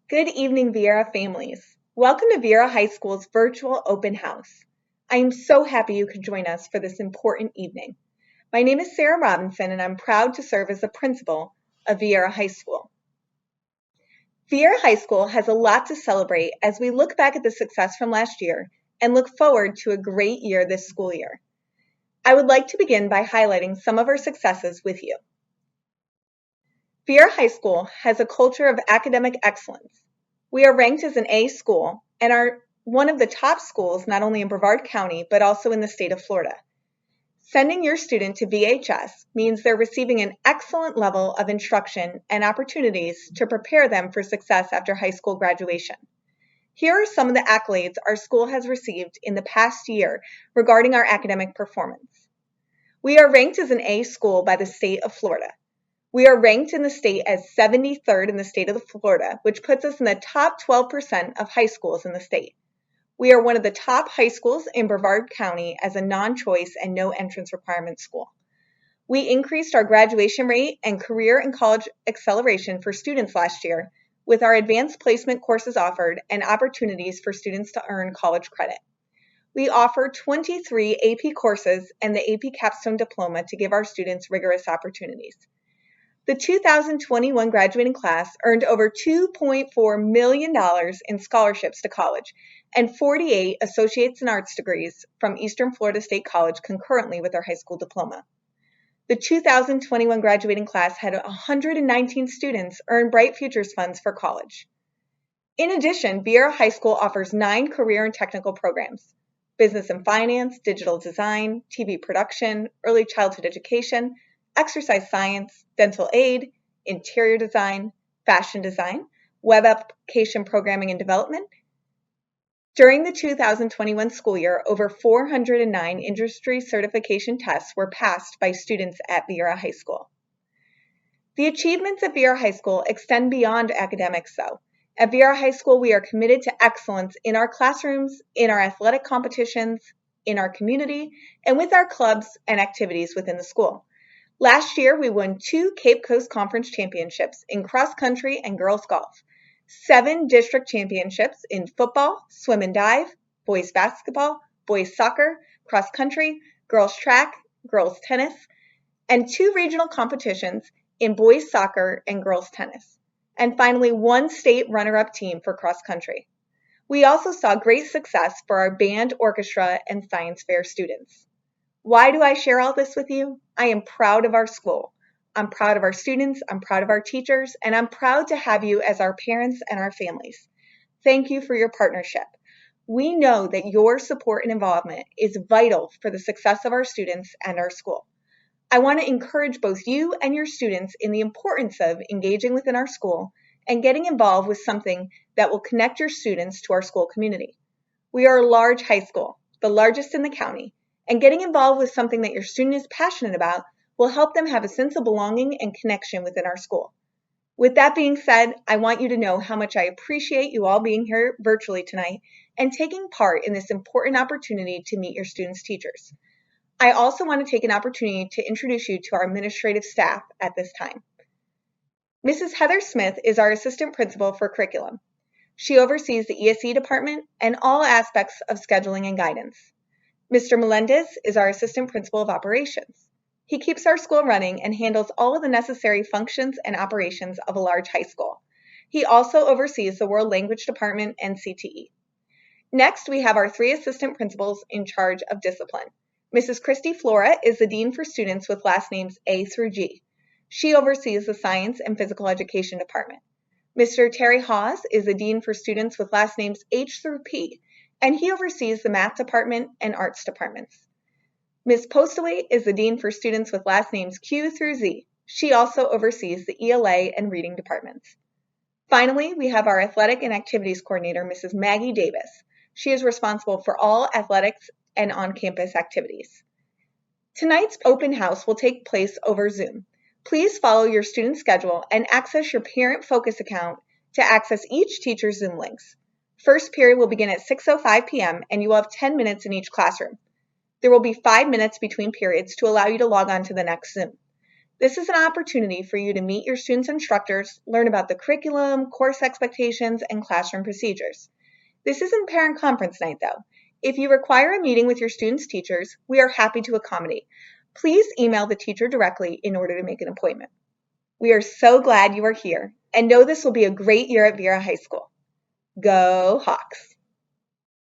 Good evening, Viera families. Welcome to Viera High School's virtual open house. I am so happy you could join us for this important evening. My name is Sarah Robinson, and I'm proud to serve as the principal of Viera High School. Viera High School has a lot to celebrate as we look back at the success from last year and look forward to a great year this school year. I would like to begin by highlighting some of our successes with you. Viera High School has a culture of academic excellence. We are ranked as an A school and are one of the top schools not only in Brevard County but also in the state of Florida. Sending your student to VHS means they're receiving an excellent level of instruction and opportunities to prepare them for success after high school graduation. Here are some of the accolades our school has received in the past year regarding our academic performance. We are ranked as an A school by the state of Florida. We are ranked in the state as 73rd in the state of Florida, which puts us in the top 12% of high schools in the state. We are one of the top high schools in Brevard County as a non-choice and no entrance requirement school. We increased our graduation rate and career and college acceleration for students last year with our advanced placement courses offered and opportunities for students to earn college credit. We offer 23 AP courses and the AP Capstone Diploma to give our students rigorous opportunities. The 2021 graduating class earned over $2.4 million in scholarships to college and 48 Associates in Arts degrees from Eastern Florida State College concurrently with their high school diploma. The 2021 graduating class had 119 students earn Bright Futures funds for college. In addition, Viera High School offers 9 career and technical programs: business and finance, digital design, TV production, early childhood education, exercise science, dental aid, interior design, fashion design, web application programming and development. During the 2021 school year, over 409 industry certification tests were passed by students at Viera High School. The achievements at Viera High School extend beyond academics, though. At Viera High School, we are committed to excellence in our classrooms, in our athletic competitions, in our community, and with our clubs and activities within the school. Last year, we won 2 Cape Coast Conference championships in cross country and girls golf, 7 district championships in football, swim and dive, boys basketball, boys soccer, cross country, girls track, girls tennis, and 2 regional competitions in boys soccer and girls tennis, and finally 1 state runner-up team for cross country. We also saw great success for our band, orchestra, and science fair students. Why do I share all this with you? I am proud of our school. I'm proud of our students, I'm proud of our teachers, and I'm proud to have you as our parents and our families. Thank you for your partnership. We know that your support and involvement is vital for the success of our students and our school. I want to encourage both you and your students in the importance of engaging within our school and getting involved with something that will connect your students to our school community. We are a large high school, the largest in the county, and getting involved with something that your student is passionate about will help them have a sense of belonging and connection within our school. With that being said, I want you to know how much I appreciate you all being here virtually tonight and taking part in this important opportunity to meet your students' teachers. I also want to take an opportunity to introduce you to our administrative staff at this time. Mrs. Heather Smith is our assistant principal for curriculum. She oversees the ESE department and all aspects of scheduling and guidance. Mr. Melendez is our assistant principal of operations. He keeps our school running and handles all of the necessary functions and operations of a large high school. He also oversees the world language department and CTE. Next, we have our 3 assistant principals in charge of discipline. Mrs. Christy Flora is the dean for students with last names A through G. She oversees the science and physical education department. Mr. Terry Hawes is the dean for students with last names H through P, and he oversees the math department and arts departments. Ms. Postaway is the dean for students with last names Q through Z. She also oversees the ELA and reading departments. Finally, we have our athletic and activities coordinator, Mrs. Maggie Davis. She is responsible for all athletics and on-campus activities. Tonight's open house will take place over Zoom. Please follow your student schedule and access your Parent Focus account to access each teacher's Zoom links. First period will begin at 6:05 p.m. and you will have 10 minutes in each classroom. There will be 5 minutes between periods to allow you to log on to the next Zoom. This is an opportunity for you to meet your students' instructors, learn about the curriculum, course expectations, and classroom procedures. This isn't parent conference night, though. If you require a meeting with your students' teachers, we are happy to accommodate. Please email the teacher directly in order to make an appointment. We are so glad you are here and know this will be a great year at Viera High School. Go Hawks!